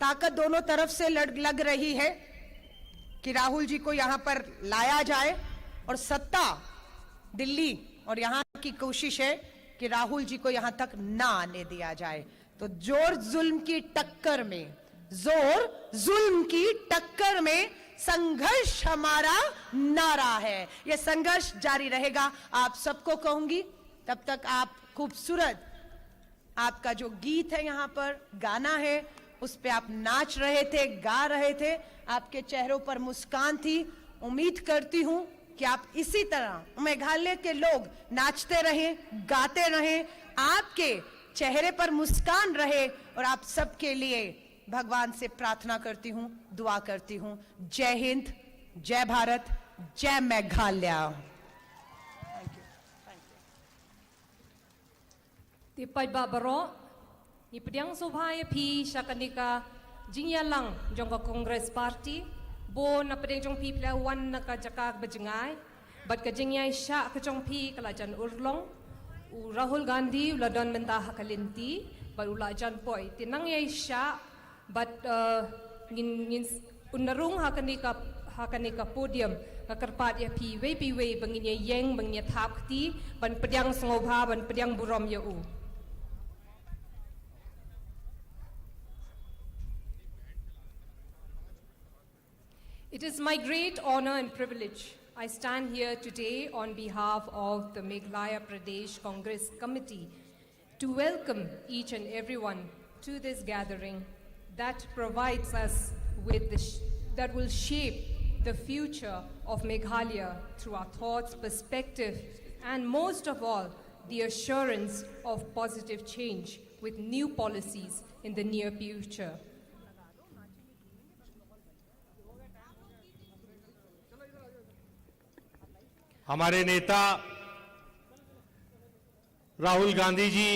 ताकत दोनों तरफ से लग रही है कि राहुल जी को यहां पर लाया जाए और सत्ता दिल्ली और यहां की कोशिश है कि राहुल जी को यहां तक ना आने दिया जाए। तो जोर जुल्म की टक्कर में संघर्ष हमारा नारा है। यह संघर्ष जारी रहेगा। आप सबको कहूंगी तब तक आप खूबसूरत आपका जो गीत है यहां पर गाना है उस पे आप नाच रहे थे, गा रहे थे, आपके चेहरों पर मुस्कान थी। उम्मीद करती हूं कि आप इसी तरह मेघालय के लोग नाचते रहें, गाते रहें, आपके चेहरे पर मुस्कान रहे। और आप सबके लिए भगवान से प्रार्थना करती हूं, दुआ करती हूं। जय हिंद, जय भारत, जय Meghalaya. Ni pediang sobhaya pi shakanika jingyalang jongka Congress Party bo na pediang jong pi pla wan na ka jakak bajengai bat ka jingyai sha ka jong pi kalajan urlong u Rahul Gandhi uladon menta hakalinti bat ulajan poi tinang yai sha bat ngin unarung hakanika podium kakarpat ya pi we bangin ya yeng bangin ya thap ti ban pediang sngobha ban pediang burom ya u. It is my great honor and privilege. I stand here today on behalf of the Meghalaya Pradesh Congress Committee to welcome each and everyone to this gathering that provides us with that will shape the future of Meghalaya through our thoughts, perspective, and most of all, the assurance of positive change with new policies in the near future. हमारे नेता राहुल गांधी जी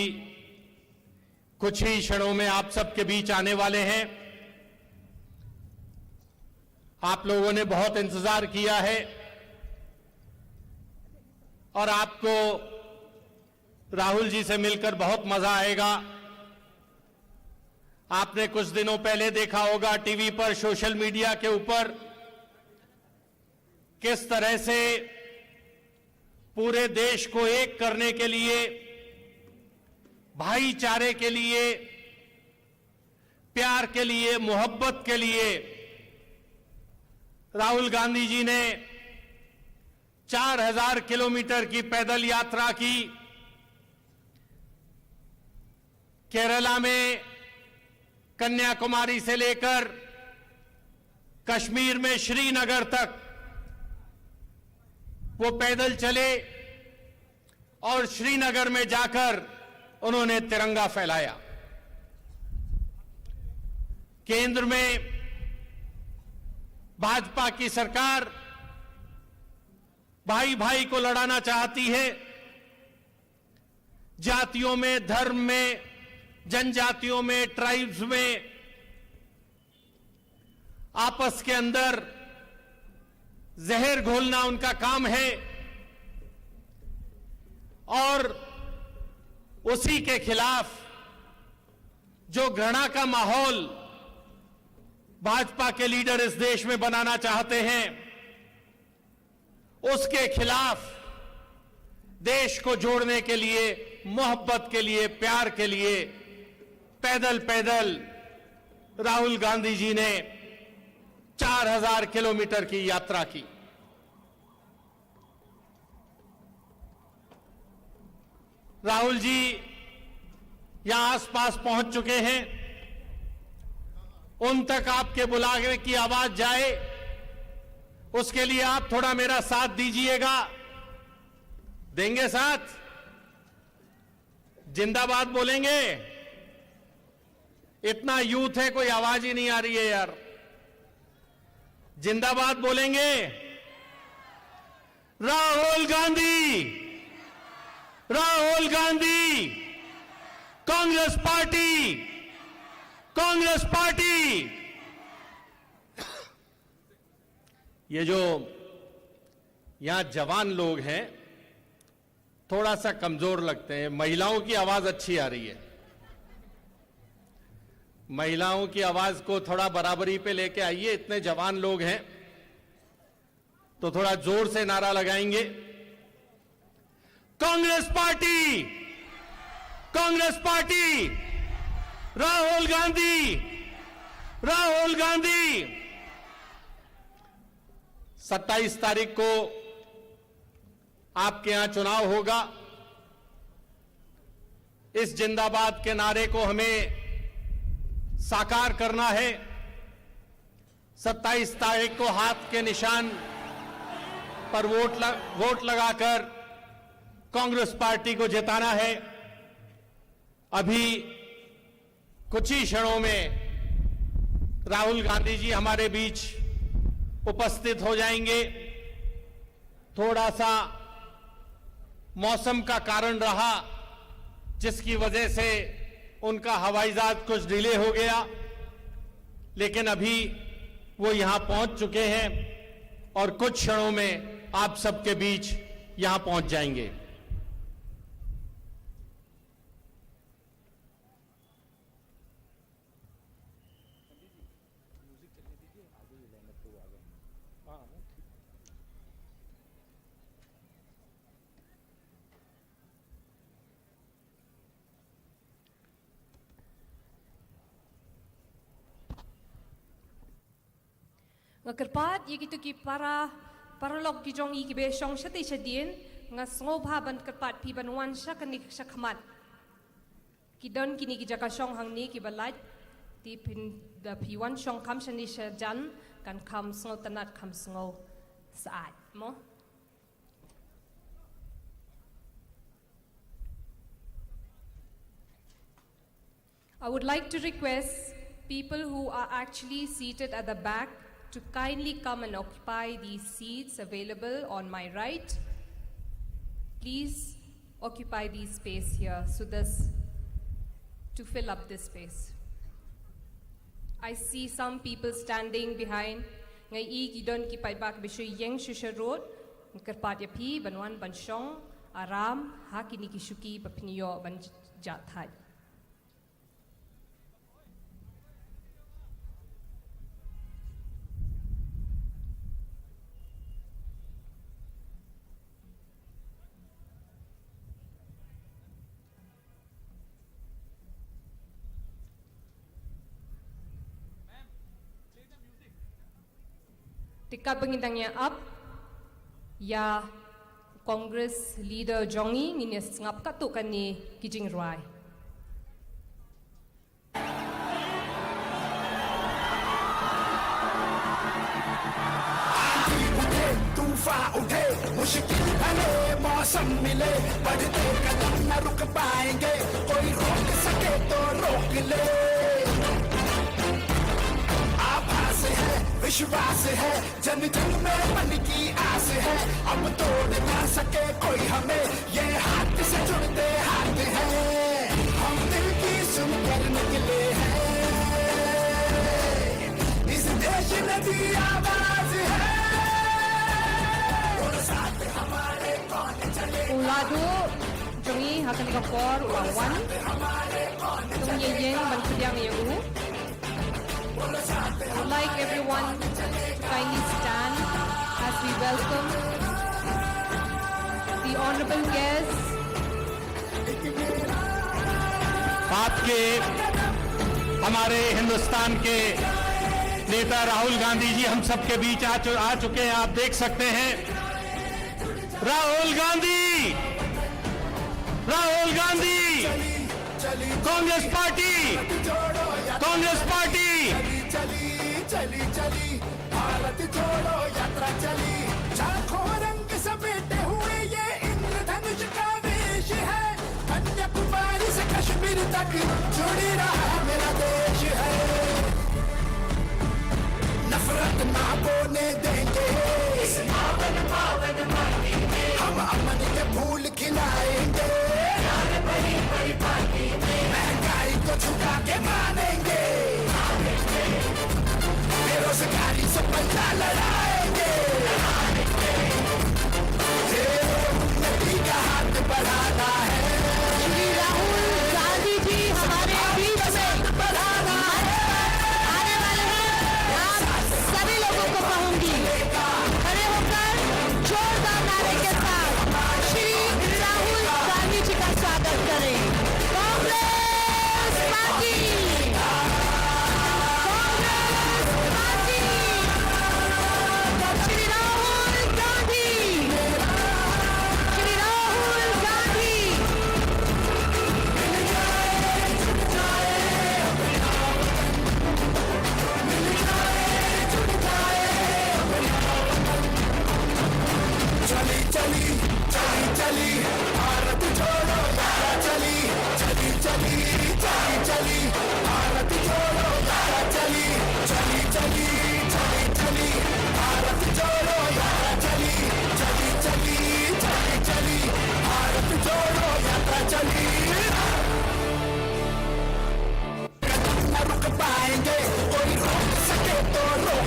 कुछ ही क्षणों में आप सबके बीच आने वाले हैं। आप लोगों ने बहुत इंतजार किया है और आपको राहुल जी से मिलकर बहुत मजा आएगा। आपने कुछ दिनों पहले देखा होगा टीवी पर, सोशल मीडिया के ऊपर किस तरह से पूरे देश को एक करने के लिए, भाईचारे के लिए, प्यार के लिए, मोहब्बत के लिए राहुल गांधी जी ने 4000 किलोमीटर की पैदल यात्रा की। केरला में कन्याकुमारी से लेकर कश्मीर में श्रीनगर तक वो पैदल चले और श्रीनगर में जाकर उन्होंने तिरंगा फहराया। केंद्र में भाजपा की सरकार भाई भाई को लड़ाना चाहती है। जातियों में, धर्म में, जनजातियों में, ट्राइब्स में आपस के अंदर जहर घोलना उनका काम है और उसी के खिलाफ जो घृणा का माहौल भाजपा के लीडर इस देश में बनाना चाहते हैं, उसके खिलाफ देश को जोड़ने के लिए, मोहब्बत के लिए, प्यार के लिए पैदल पैदल राहुल गांधी जी ने 4000 किलोमीटर की यात्रा की। राहुल जी यहां आसपास पहुंच चुके हैं। उन तक आपके बुलावे की आवाज जाए, उसके लिए आप थोड़ा मेरा साथ दीजिएगा। देंगे साथ? जिंदाबाद बोलेंगे? इतना यूथ है, कोई आवाज ही नहीं आ रही है यार। जिंदाबाद बोलेंगे? Rahul Gandhi, Rahul Gandhi, Congress party, Congress party. ये जो यहां जवान लोग हैं थोड़ा सा कमजोर लगते हैं, महिलाओं की आवाज अच्छी आ रही है। महिलाओं की आवाज को थोड़ा बराबरी पे लेके आइए, इतने जवान लोग हैं तो थोड़ा जोर से नारा लगाएंगे। Congress party, Congress party, Rahul Gandhi, Rahul Gandhi. 27 तारीख को आपके यहां चुनाव होगा। इस जिंदाबाद के नारे को हमें साकार करना है। 27 तारीख को हाथ के निशान पर वोट लगाकर कांग्रेस पार्टी को जिताना है। अभी कुछ ही क्षणों में राहुल गांधी जी हमारे बीच उपस्थित हो जाएंगे। थोड़ा सा मौसम का कारण रहा जिसकी वजह से उनका हवाई जहाज कुछ डिले हो गया, लेकिन अभी वो यहां पहुंच चुके हैं और कुछ क्षणों में आप सबके बीच यहां पहुंच जाएंगे। Ngekerpat ye gitu ki para lok ki jong i ki be shong shati shadien nga sngoba ban kerpat pi banwan shakanik shakmat ki don kini ki jaka shong hang ni ki balaj ti pin da pi wan shong kam shani shajan kan kam sngo tanat kam sngo saat mo. I would like to request people who are actually seated at the back to kindly come and occupy these seats available on my right. Please occupy this space here to fill up this space. I see some people standing behind ngai I gidon ki pai bak bishu yeng shusha road kerpat ya pi banwan banshong aram ha kini ki shuki papniyo ban jathai. Tika pengintangnya up, ya Congress leader Jongi ngini ngap katukan ni kijing rai. तूफान उठे मुश्किल भले मौसम मिले बढ़ते कदम न रुक पाएंगे कोई रोक सके तो रोक ले आभास है विश्वास है जन जन में मन की आस है अब तोड़ ना सके कोई हमें ये हाथ से जुड़ते हाथ हैं हम दिल की सुनकर निकले हैं इस देश में भी आवाज है Uladu jongi hakan kapor uawan jongi yeng ban kudiang yeu. I would like everyone to kindly stand as we welcome the honorable guests. आपके हमारे हिंदुस्तान के नेता राहुल गांधी जी हम सबके बीच आ चुके हैं। आप देख सकते हैं राहुल गांधी, राहुल गांधी, कांग्रेस पार्टी, कांग्रेस पार्टी। चली चली चली भारत जोड़ो यात्रा चली लाखों रंग समेटे हुए ये इंद्रधनुष का वेश है कन्याकुमारी से कश्मीर तक जुड़ी रहा मेरा देश है नफरत ना बोने देंगे इस पावन पावन माटी में हम अमन के फूल खिलाएंगे बड़ी बड़ी पार्टी में महंगाई को झुका के मानेंगे बेरोजगारी से पंजा लड़ाएंगे उन्नति का हाथ बढ़ाना है श्री राहुल गांधी जी हमारे बीच में बढ़ाना है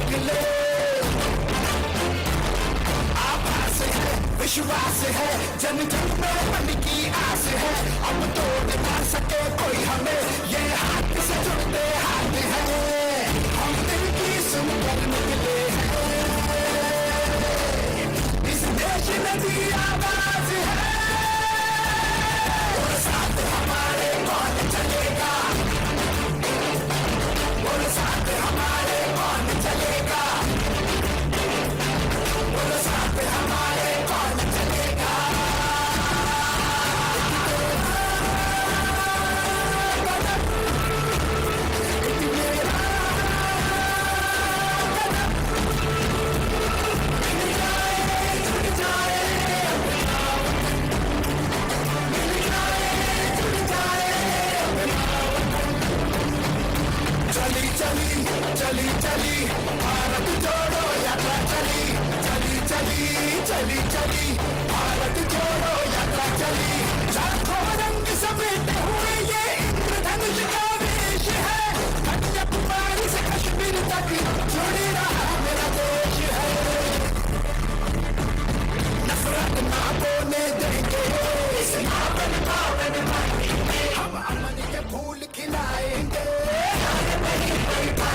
निकले आभास है विश्वास है जन जन में मन की आस है अब तोड़ ना सके कोई हमें ये हाथ से जुड़ते हाथ है हम दिल की सुनकर निकले हैं इस देश में भी आवाज है और साथ हमारे कौन चलेगा और साथ हमारे कौन चलेगा और साथ हमारे कौन चलेगा चली चली चली चली भारत जोड़ो यात्रा चली चली चली चली चली भारत जोड़ो यात्रा चली लाखों रंग समेटे हुए ये इंद्रधनुष का वेश है कन्याकुमारी से कश्मीर तक जुड़ी रहा मेरा देश है नफरत ना बोने देंगे इस पावन पावन माटी में हम अमन के फूल खिलाएंगे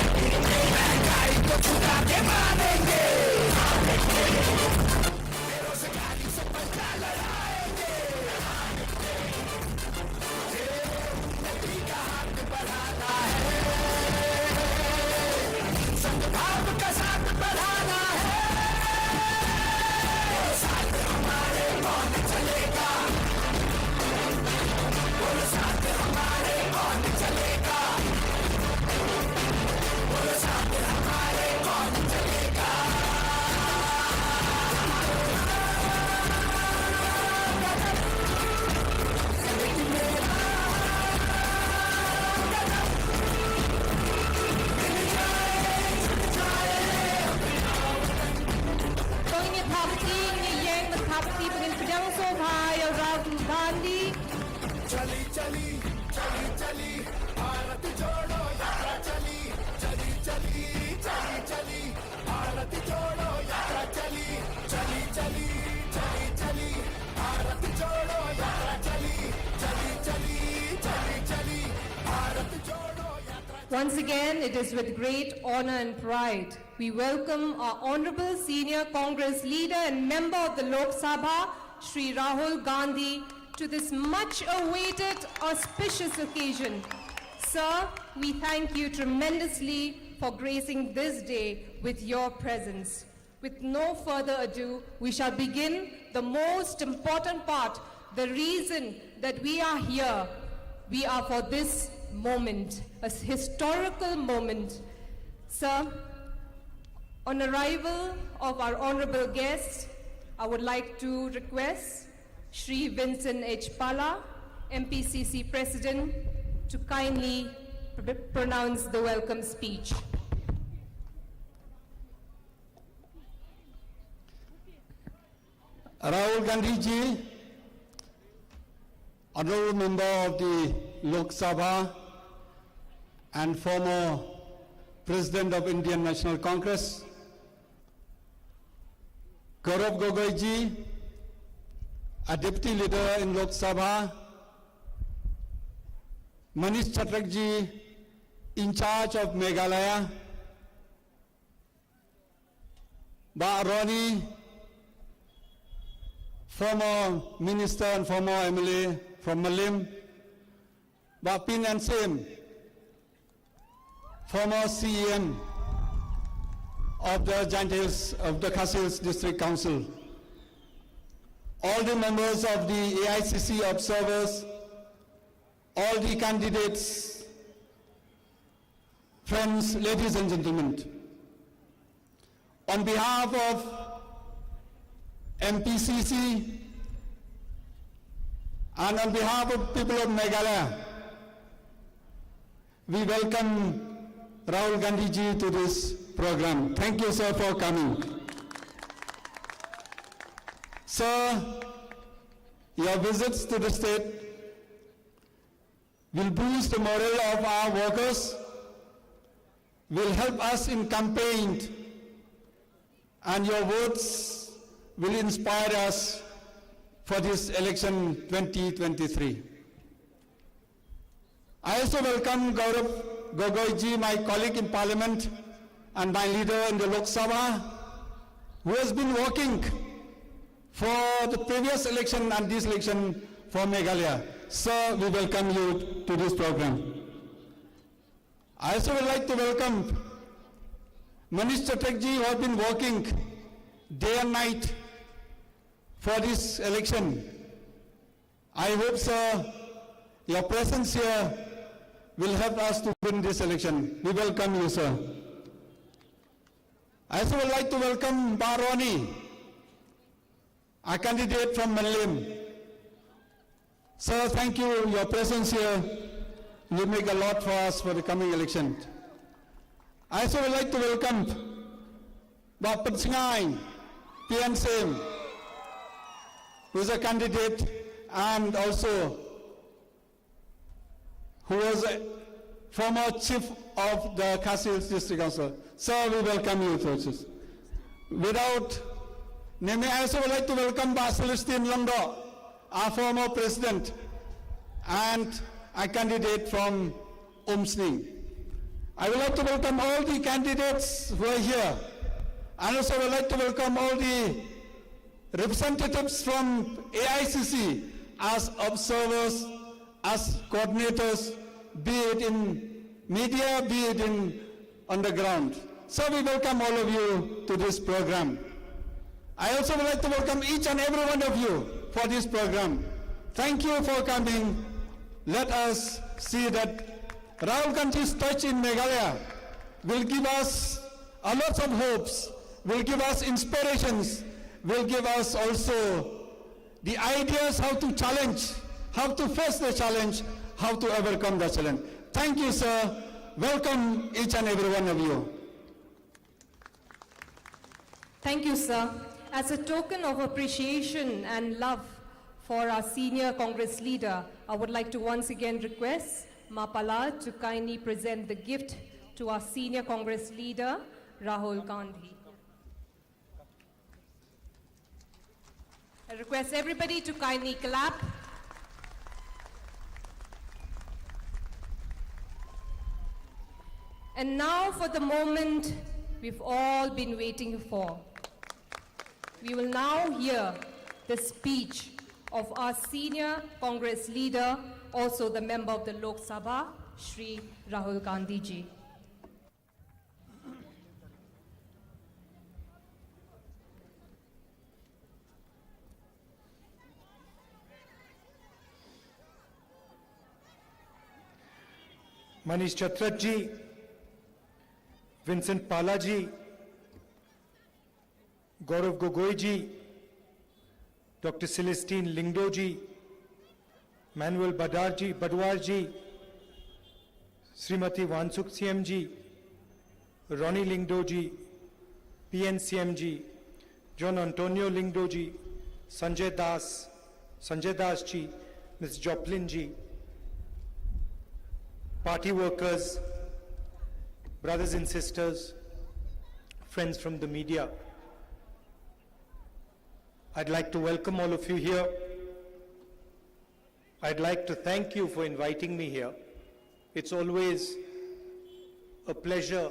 महंगाई को छुड़ा के मारेंगे बेरोजगारी से पंजा लड़ाएंगे नदी का हाथ बढ़ाना है संभाव का साथ बढ़ाना है और साथ हमारे कौन चलेगा और साथ हमारे कौन चलेगा और साथ हमारे कौन चलेगा Kung inithapti, ngiyeng mathapti pangilpidang sobhay Rahul Gandhi. चली चली चली चली भारत जोड़ो यात्रा चली चली चली चली चली भारत जोड़ो यात्रा चली चली चली चली चली भारत जोड़ो यात्रा चली चली चली चली चली भारत जोड़ो यात्रा Once again, it is with great honor and pride we welcome our Honorable Senior Congress Leader and Member of the Lok Sabha, Shri Rahul Gandhi, to this much-awaited auspicious occasion. Sir, we thank you tremendously for gracing this day with your presence. With no further ado, we shall begin the most important part, the reason that we are here. We are for this moment, a historical moment. Sir, on arrival of our honorable guests, I would like to request Shri Vincent H. Pala, MPCC President, to kindly pronounce the welcome speech. Rahul Gandhi ji, honorable member of the Lok Sabha and former President of Indian National Congress, Gaurav Gogoi ji, a deputy leader in Lok Sabha, Manish Chatrak ji, in charge of Meghalaya, Ba Aroni, former minister and former MLA from Malim, Ba Pin and Sim, former CEM of the Giant Hills of the Khasi Hills District Council, all the members of the AICC observers, all the candidates, friends, ladies and gentlemen. On behalf of MPCC and on behalf of people of Meghalaya, we welcome Rahul Gandhi ji to this program. Thank you, sir, for coming. Sir, your visits to the state will boost the morale of our workers, will help us in campaign and your votes will inspire us for this election 2023. I also welcome Gaurav Gogoi-ji, my colleague in Parliament and my leader in the Lok Sabha, who has been working for the previous election and this election for Meghalaya. Sir, we welcome you to this program. I also would like to welcome Manish Chatakji, who have been working day and night for this election. I hope, sir, your presence here will help us to win this election. We welcome you, sir. I also would like to welcome Baroni, a candidate from Manlim. Sir, thank you. Your presence here will make a lot for us for the coming election. I also would like to welcome Dr. Singai, PNSM, who is a candidate and also who was a former chief of the Khasi District Council. Sir, we welcome you, Coaches. Without naming, I also would like to welcome Celestine Londo, our former president and a candidate from Umsning. I would like to welcome all the candidates who are here. And also would like to welcome all the representatives from AICC as observers, as coordinators, be it in media, be it on the ground. So we welcome all of you to this program. I also would like to welcome each and every one of you for this program. Thank you for coming. Let us see that Rahul Gandhi's touch in Meghalaya will give us a lot of hopes, will give us inspirations, will give us also the ideas how to challenge, how to face the challenge, how to overcome the challenge. Thank you, sir. Welcome each and every one of you. Thank you, sir. As a token of appreciation and love for our senior Congress leader, I would like to once again request Mapala to kindly present the gift to our senior Congress leader, Rahul Gandhi. I request everybody to kindly clap. And now for the moment we've all been waiting for. We will now hear the speech of our senior Congress leader, also the member of the Lok Sabha, Shri Rahul Gandhi ji. Manish Chatrak ji, Vincent Pala ji, Gaurav Gogoi ji, Dr. Celestine Lingdo ji, Manuel Badwar ji, Srimati Wansuk CM ji, Ronnie Lingdo ji, PNCM ji, John Antonio Lingdo ji, Sanjay Das ji, Ms. Joplin ji, party workers, brothers and sisters, friends from the media, I'd like to welcome all of you here. I'd like to thank you for inviting me here. It's always a pleasure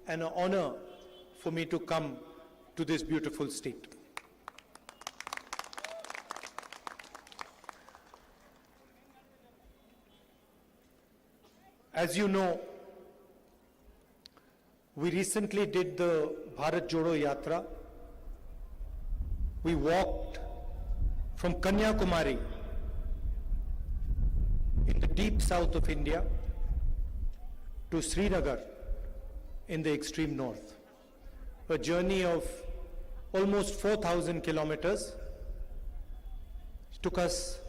and an honor for me to come to this beautiful state. As you know, we recently did the Bharat Jodo Yatra. We walked from Kanyakumari in the deep south of India to Srinagar in the extreme north. A journey of almost 4,000 kilometers. It took us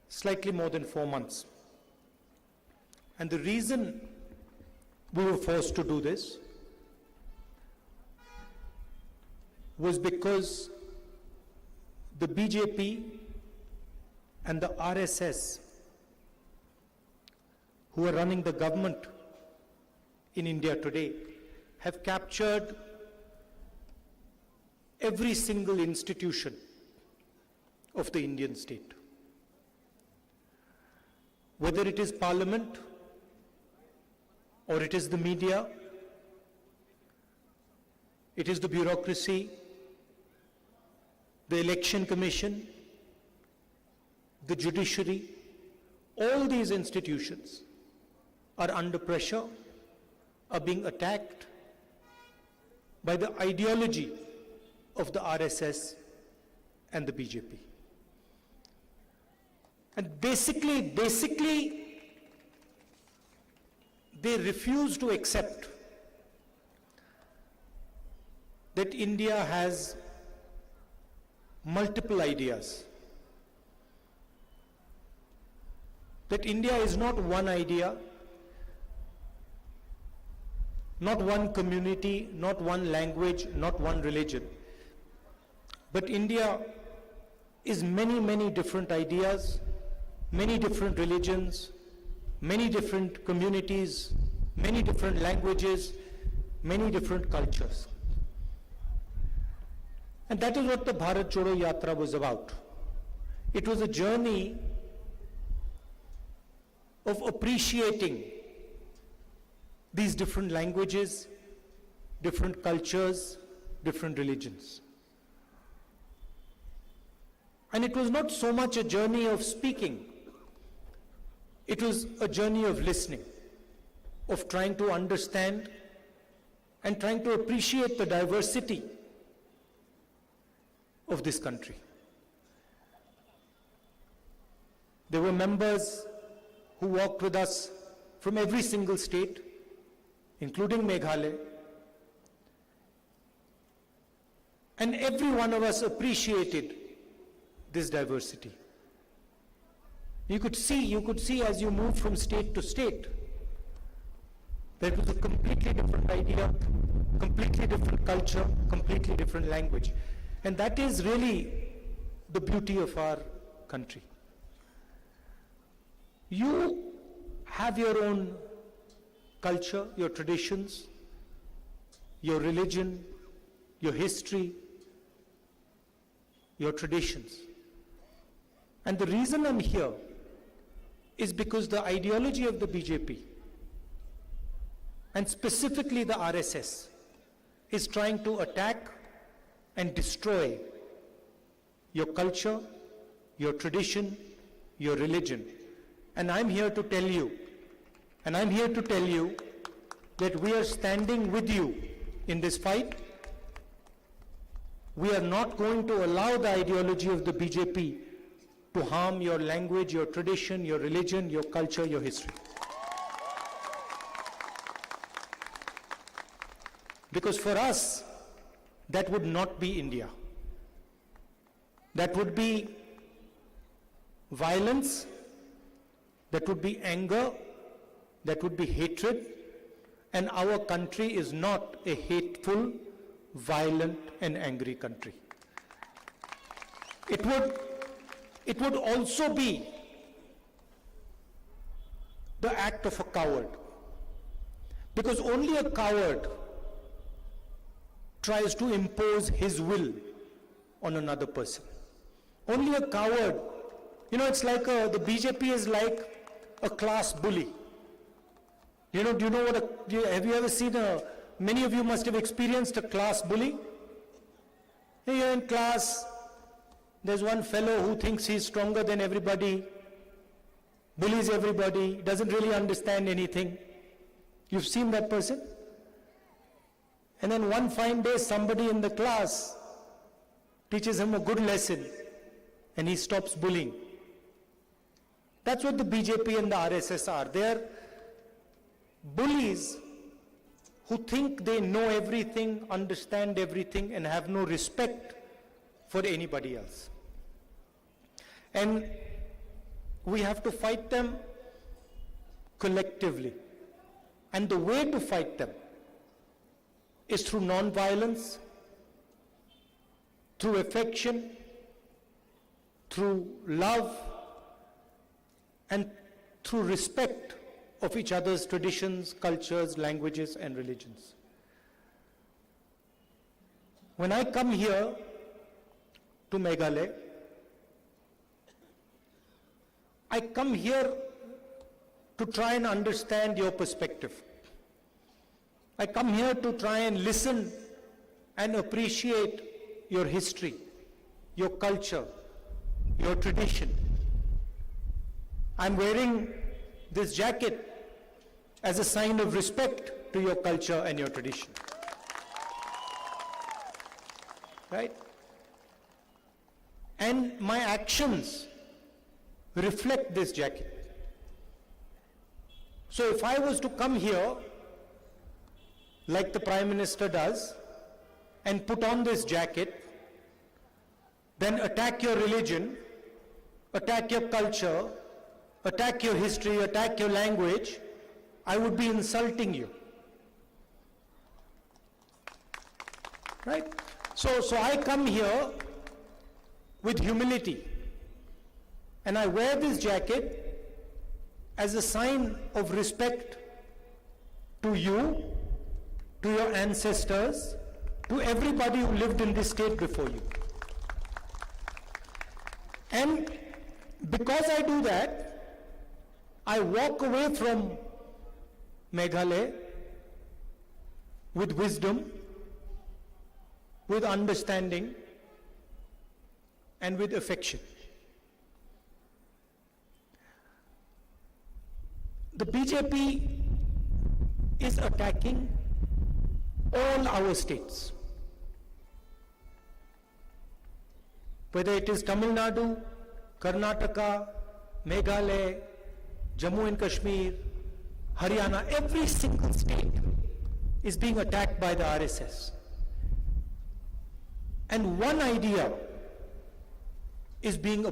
slightly more than 4 months. And the reason we were forced to do this was because the BJP and the RSS, who are running the government in India today, have captured every single institution of the Indian state. Whether it is parliament, or it is the media, it is the bureaucracy, the election commission, the judiciary, all these institutions are under pressure, are being attacked by the ideology of the RSS and the BJP. And basically, they refuse to accept that India has multiple ideas. That India is not one idea, not one community, not one language, not one religion. But India is many, many different ideas, many different religions, many different communities, many different languages, many different cultures. And that is what the Bharat Jodo Yatra was about. It was a journey of appreciating these different languages, different cultures, different religions. And it was not so much a journey of speaking, it was a journey of listening, of trying to understand and trying to appreciate the diversity of this country. There were members who walked with us from every single state, including Meghalaya, and every one of us appreciated this diversity. You could see as you moved from state to state, that it was a completely different idea, completely different culture, completely different language. And that is really the beauty of our country. You have your own culture, your traditions, your religion, your history, your traditions. And the reason I'm here is because the ideology of the BJP, and specifically the RSS, is trying to attack and destroy your culture, your tradition, your religion. And I'm here to tell you, that we are standing with you in this fight. We are not going to allow the ideology of the BJP to harm your language, your tradition, your religion, your culture, your history. Because for us, that would not be India. That would be violence, that would be anger, that would be hatred, and our country is not a hateful, violent, and angry country. It would also be the act of a coward, because only a coward tries to impose his will on another person. Only a coward, it's like the BJP is like a class bully. Do you know have you ever seen many of you must have experienced a class bully? You're in class, there's one fellow who thinks he's stronger than everybody, bullies everybody, doesn't really understand anything. You've seen that person? And then one fine day, somebody in the class teaches him a good lesson, and he stops bullying. That's what the BJP and the RSS are. They are bullies who think they know everything, understand everything, and have no respect for anybody else. And we have to fight them collectively. And the way to fight them is through non-violence, through affection, through love, and through respect of each other's traditions, cultures, languages, and religions. When I come here to Meghalaya, I come here to try and understand your perspective. I come here to try and listen and appreciate your history, your culture, your tradition. I'm wearing this jacket as a sign of respect to your culture and your tradition. Right? And my actions reflect this jacket. So if I was to come here, like the Prime Minister does, and put on this jacket, then attack your religion, attack your culture, attack your history, attack your language, I would be insulting you. Right? So I come here with humility, and I wear this jacket as a sign of respect to you, to your ancestors, to everybody who lived in this state before you. And because I do that, I walk away from Meghalaya with wisdom, with understanding, and with affection. The BJP is attacking all our states. Whether it is Tamil Nadu, Karnataka, Meghalaya, Jammu and Kashmir, Haryana, every single state is being attacked by the RSS. And one idea is being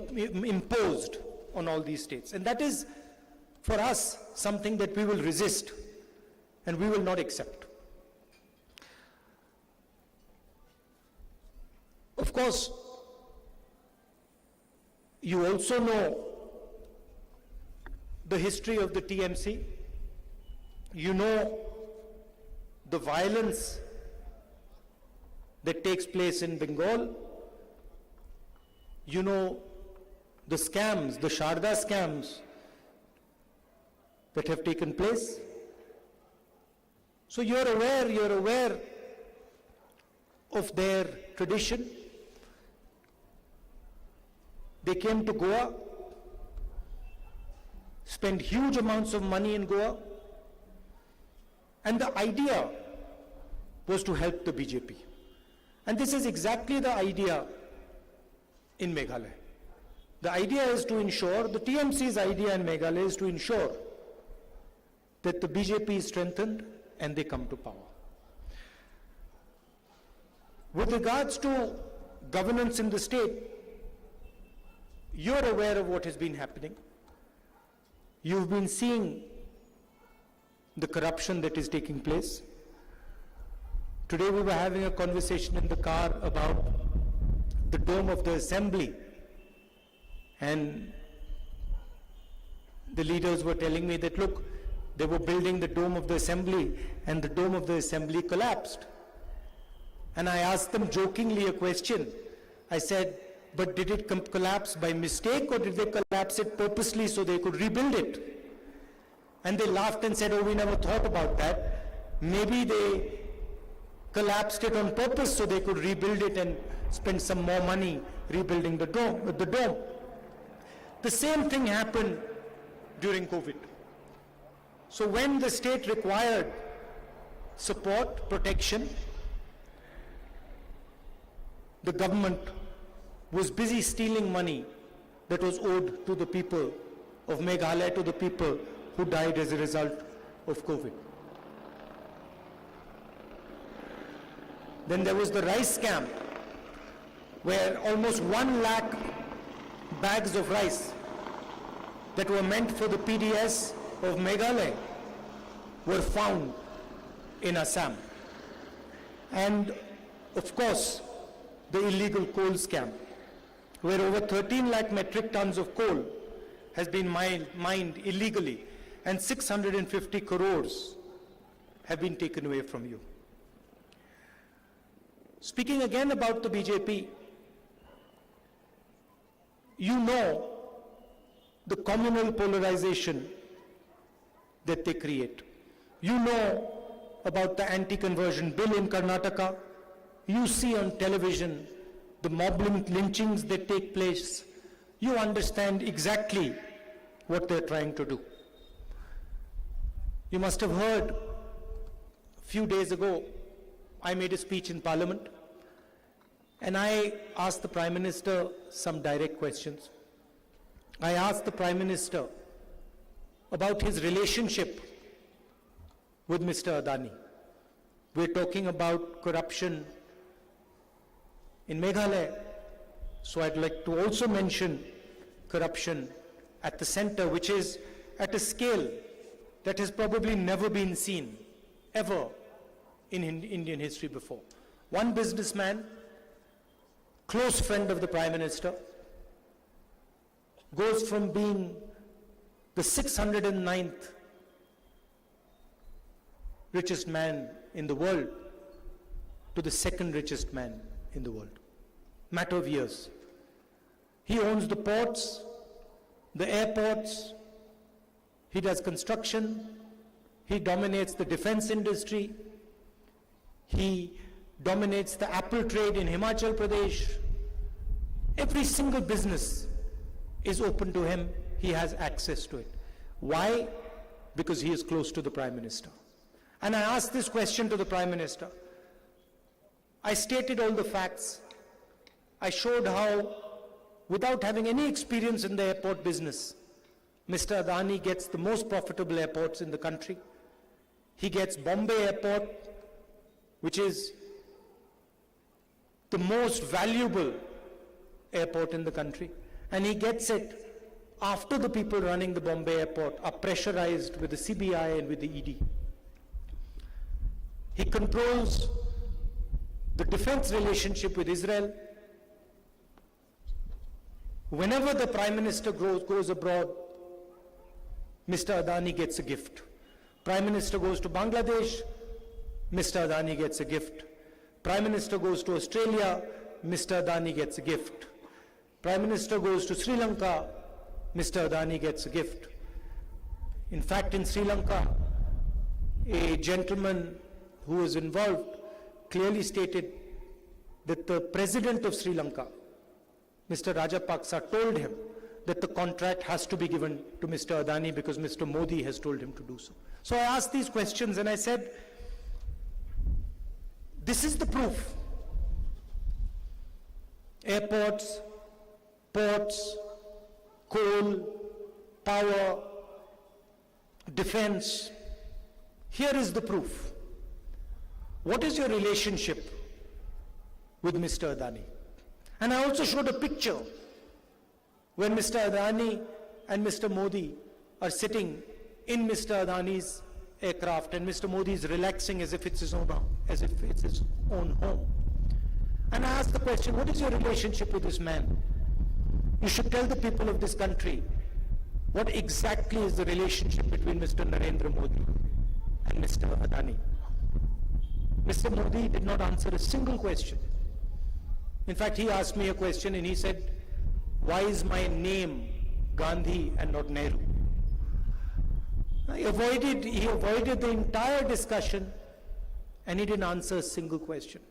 imposed on all these states. And that is, for us, something that we will resist and we will not accept. Of course, you also know the history of the TMC. You know the violence that takes place in Bengal. You know the scams, the Sharda scams that have taken place. So you're aware of their tradition. They came to Goa, spent huge amounts of money in Goa, and the idea was to help the BJP. And this is exactly the idea in Meghalaya. The idea is to ensure, the TMC's idea in Meghalaya is to ensure that the BJP is strengthened and they come to power. With regards to governance in the state, you're aware of what has been happening. You've been seeing the corruption that is taking place. Today we were having a conversation in the car about the dome of the assembly, and the leaders were telling me that, look, they were building the dome of the assembly and the dome of the assembly collapsed. And I asked them jokingly a question. I said, but did it collapse by mistake, or did they collapse it purposely so they could rebuild it? And they laughed and said, oh, we never thought about that. Maybe they collapsed it on purpose so they could rebuild it and spend some more money rebuilding the dome. The same thing happened during COVID. So when the state required support, protection, the government was busy stealing money that was owed to the people of Meghalaya, to the people who died as a result of COVID. Then there was the rice scam, where almost 1 lakh bags of rice that were meant for the PDS of Meghalaya were found in Assam. And of course, the illegal coal scam, where over 13 lakh metric tons of coal has been mined illegally, and 650 crores have been taken away from you. Speaking again about the BJP, you know the communal polarization that they create. You know about the anti-conversion bill in Karnataka. You see on television the mob lynchings that take place. You understand exactly what they're trying to do. You must have heard a few days ago, I made a speech in Parliament and I asked the Prime Minister some direct questions. I asked the Prime Minister about his relationship with Mr. Adani. We're talking about corruption in Meghalaya. So I'd like to also mention corruption at the center, which is at a scale that has probably never been seen ever in Indian history before. One businessman, close friend of the Prime Minister, goes from being the 609th richest man in the world to the second richest man in the world. Matter of years. He owns the ports, the airports, he does construction, he dominates the defense industry, he dominates the apple trade in Himachal Pradesh. Every single business is open to him, he has access to it. Why? Because he is close to the Prime Minister. And I asked this question to the Prime Minister. I stated all the facts. I showed how, without having any experience in the airport business, Mr. Adani gets the most profitable airports in the country. He gets Bombay Airport, which is the most valuable airport in the country, and he gets it after the people running the Bombay Airport are pressurized with the CBI and with the ED. He controls the defense relationship with Israel. Whenever the Prime Minister goes abroad, Mr. Adani gets a gift. Prime Minister goes to Bangladesh, Mr. Adani gets a gift. Prime Minister goes to Australia, Mr. Adani gets a gift. Prime Minister goes to Sri Lanka, Mr. Adani gets a gift. In fact, in Sri Lanka, a gentleman who was involved clearly stated that the President of Sri Lanka, Mr. Rajapaksa, told him that the contract has to be given to Mr. Adani because Mr. Modi has told him to do so. So I asked these questions and I said, this is the proof. Airports, ports, coal, power, defense. Here is the proof. What is your relationship with Mr. Adani? And I also showed a picture when Mr. Adani and Mr. Modi are sitting in Mr. Adani's aircraft and Mr. Modi is relaxing as if it's his own home. And I asked the question, what is your relationship with this man? You should tell the people of this country what exactly is the relationship between Mr. Narendra Modi and Mr. Adani. Mr. Modi did not answer a single question. In fact, he asked me a question and he said, why is my name Gandhi and not Nehru? He avoided the entire discussion and he didn't answer a single question.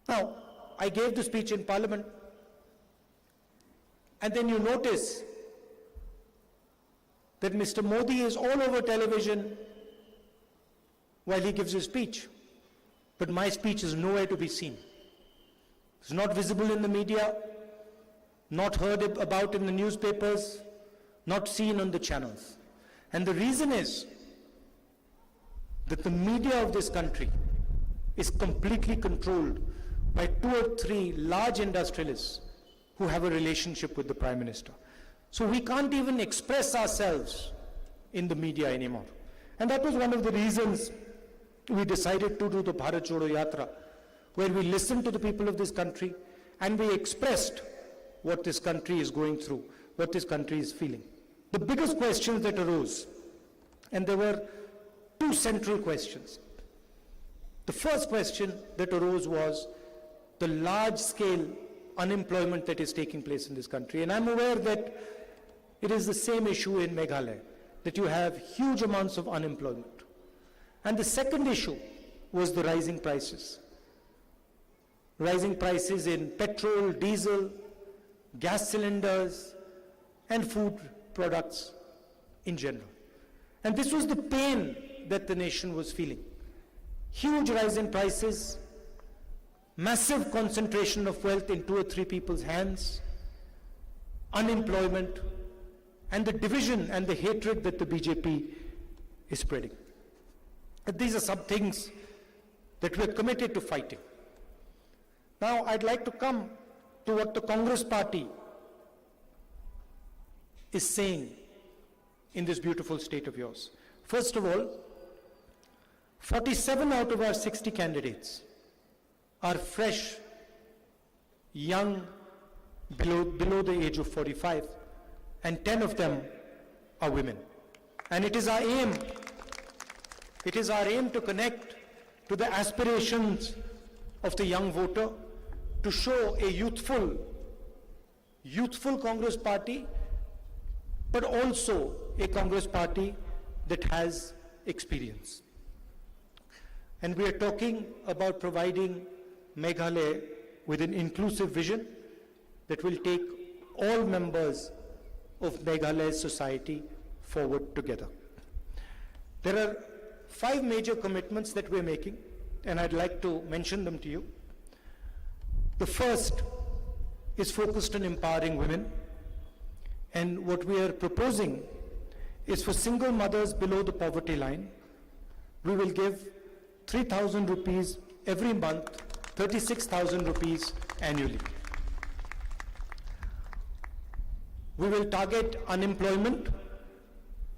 Now, I gave the speech in Parliament and then you notice that Mr. Modi is all over television while he gives his speech. But my speech is nowhere to be seen. It's not visible in the media, not heard about in the newspapers, not seen on the channels. And the reason is that the media of this country is completely controlled by 2 or 3 large industrialists who have a relationship with the Prime Minister. So we can't even express ourselves in the media anymore. And that was one of the reasons we decided to do the Bharat Jodo Yatra, where we listened to the people of this country and we expressed what this country is going through, what this country is feeling. The biggest questions that arose, and there were 2 central questions. The first question that arose was the large-scale unemployment that is taking place in this country. And I'm aware that it is the same issue in Meghalaya, that you have huge amounts of unemployment. And the second issue was the rising prices. Rising prices in petrol, diesel, gas cylinders, and food products in general. And this was the pain that the nation was feeling. Huge rise in prices, massive concentration of wealth in 2 or 3 people's hands, unemployment, and the division and the hatred that the BJP is spreading. And these are some things that we're committed to fighting. Now, I'd like to come to what the Congress party is saying in this beautiful state of yours. First of all, 47 out of our 60 candidates are fresh, young, below the age of 45, and 10 of them are women. And it is our aim to connect to the aspirations of the young voter, to show a youthful Congress party, but also a Congress party that has experience. And we are talking about providing Meghalaya with an inclusive vision that will take all members of Meghalaya's society forward together. There are 5 major commitments that we're making, and I'd like to mention them to you. The first is focused on empowering women, and what we are proposing is for single mothers below the poverty line, we will give 3,000 rupees every month, 36,000 rupees annually. We will target unemployment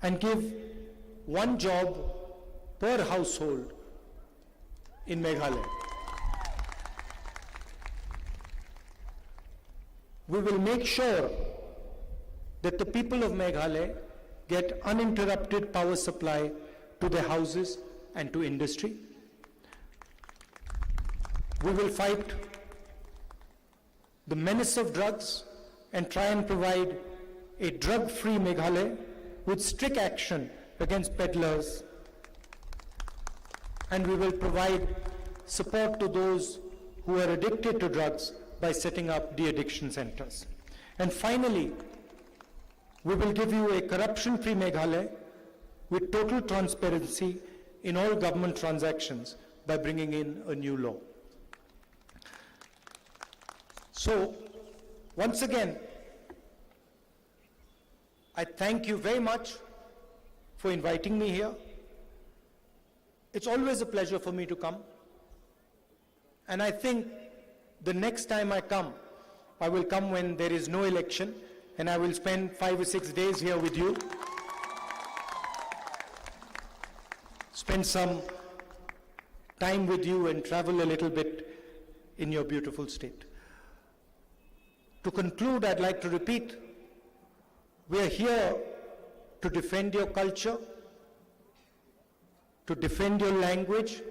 and give 1 job per household in Meghalaya. We will make sure that the people of Meghalaya get uninterrupted power supply to their houses and to industry. We will fight the menace of drugs and try and provide a drug-free Meghalaya with strict action against peddlers. And we will provide support to those who are addicted to drugs by setting up de-addiction centers. And finally, we will give you a corruption-free Meghalaya with total transparency in all government transactions by bringing in a new law. So, once again, I thank you very much for inviting me here. It's always a pleasure for me to come. And I think the next time I come, I will come when there is no election, and I will spend 5 or 6 days here with you. Spend some time with you and travel a little bit in your beautiful state. To conclude, I'd like to repeat, we are here to defend your culture, to defend your language,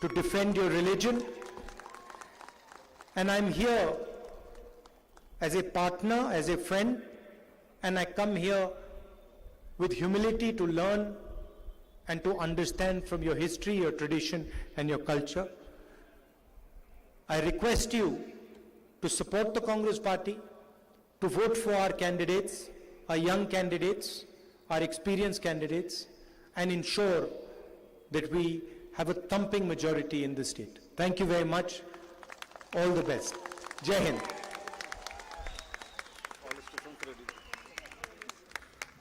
to defend your religion. And I'm here as a partner, as a friend, and I come here with humility to learn and to understand from your history, your tradition, and your culture. I request you to support the Congress Party, to vote for our candidates, our young candidates, our experienced candidates, and ensure that we have a thumping majority in the state. Thank you very much. All the best. Jai Hind.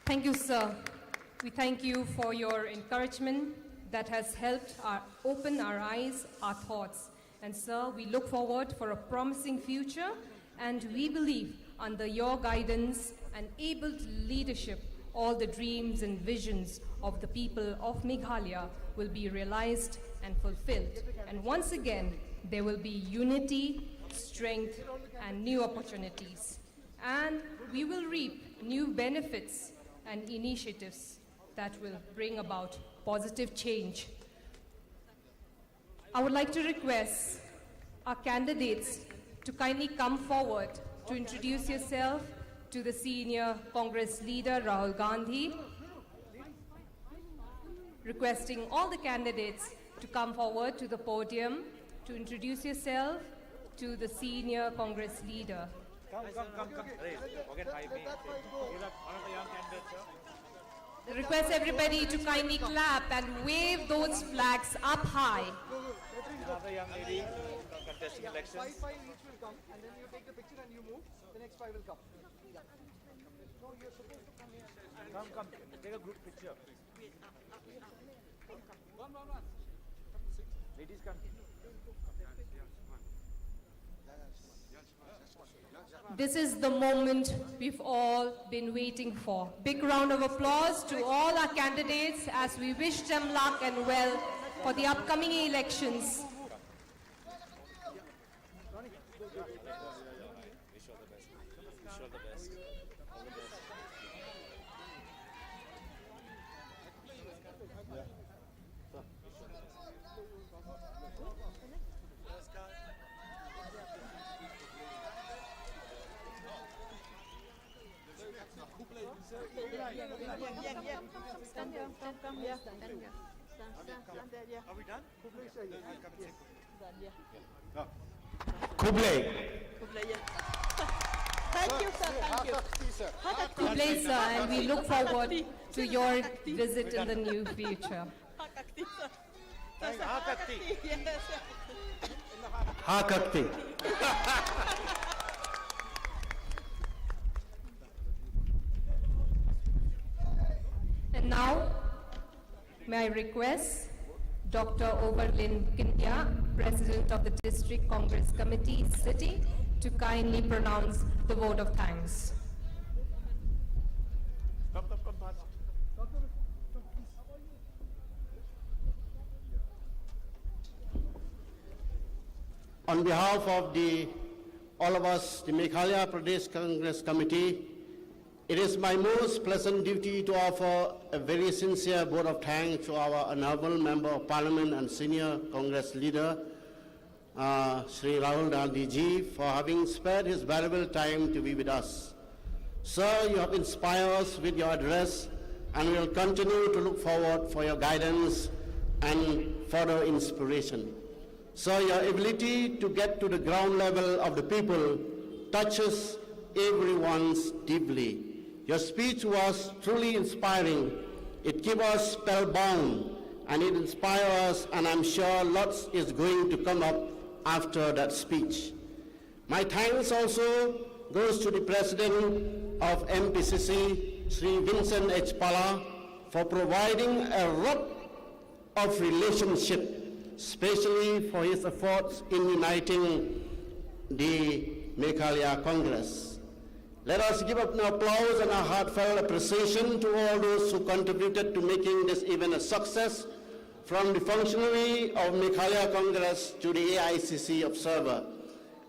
Thank you, sir. We thank you for your encouragement that has helped open our eyes, our thoughts. And sir, we look forward for a promising future, and we believe under your guidance and able leadership, all the dreams and visions of the people of Meghalaya will be realized and fulfilled. And once again, there will be unity, strength, and new opportunities. And we will reap new benefits and initiatives that will bring about positive change. I would like to request our candidates to kindly come forward to introduce yourself to the senior Congress leader Rahul Gandhi. Requesting all the candidates to come forward to the podium to introduce yourself to the senior Congress leader. Request everybody to kindly clap and wave those flags up high. Another young lady contesting elections. 5 each will come, and then you take the picture and you move. The next 5 will come. Yeah. No, you're supposed to come here. Come. Take a group picture. One. Ladies, come. This is the moment we've all been waiting for. Big round of applause to all our candidates as we wish them luck and well for the upcoming elections. Stand here. Come here. Stand here. Stand there. Yeah. Are we done? Kuble. Thank you, sir. Thank you. Kuble, sir, and we look forward to your visit in the near future. Yes. Ha Kakti. And now, may I request Dr. Overlin Kintia, President of the District Congress Committee, City, to kindly pronounce the vote of thanks. On behalf of all of us, the Meghalaya Pradesh Congress Committee, it is my most pleasant duty to offer a very sincere vote of thanks to our honorable Member of Parliament and Senior Congress Leader, Shri Rahul Gandhi ji, for having spared his valuable time to be with us. Sir, you have inspired us with your address, and we will continue to look forward for your guidance and further inspiration. Sir, your ability to get to the ground level of the people touches everyone's deeply. Your speech was truly inspiring. It kept us spellbound, and it inspired us, and I'm sure lots is going to come up after that speech. My thanks also goes to the President of MPCC, Shri Vincent H. Pala, for providing a rod of relationship, especially for his efforts in uniting the Meghalaya Congress. Let us give up an applause and a heartfelt appreciation to all those who contributed to making this event a success, from the functionary of Meghalaya Congress to the AICC observer.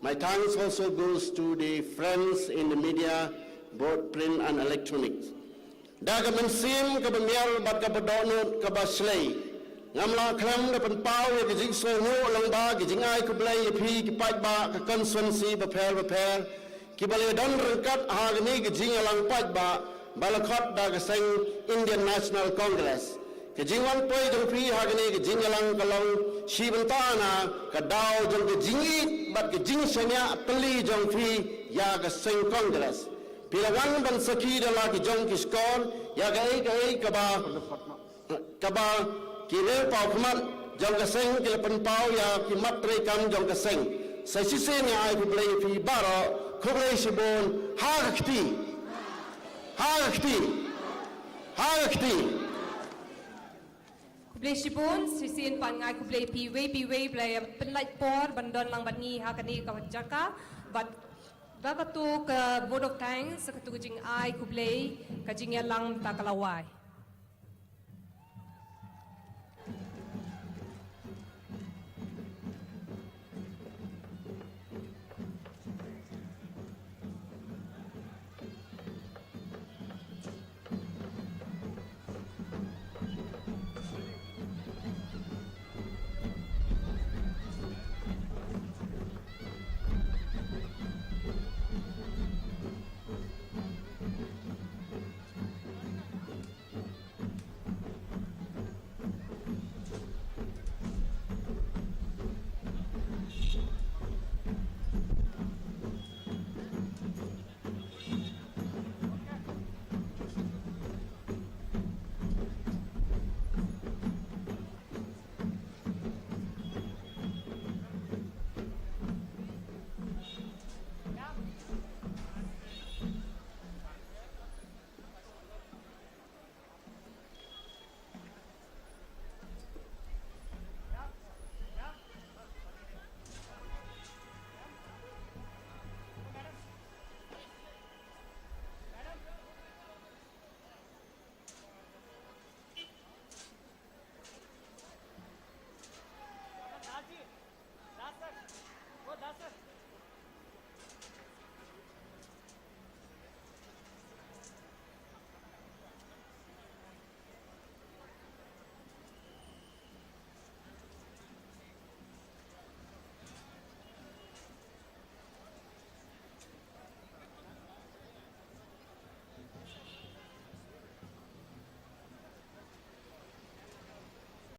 My thanks also goes to the friends in the media, both print and electronic. Dagaman sim kabamial bat kabadonut kabaslay. Ngamla klam dapan pau ya gijing so no lang ba gijing ai kublay ya phi ki pai ba ka constituency bapel kibale don rangkat hagni gijing lang pai ba balakhat da gasang Indian National Congress gijing wan poi jong phi hagni gijing lang kalong shibantana ka daw jong gijing bat gijing sanya peli jong phi ya gasang Congress pilawan ban sakhi dala ki jong kiskon ya gai kaba kire pau khamat jong kaseng kile pen pau ya kimat tre kam jong kaseng sai si se ne ai kublai phi baro kublai sibon ha khti Kublai Shibun, sisiin pangai kublai piwe blay penlait por bandon lang bani hakani kawajaka but bakatu ka vote of thanks sakatu jing ai kublai kajing lang takalawai.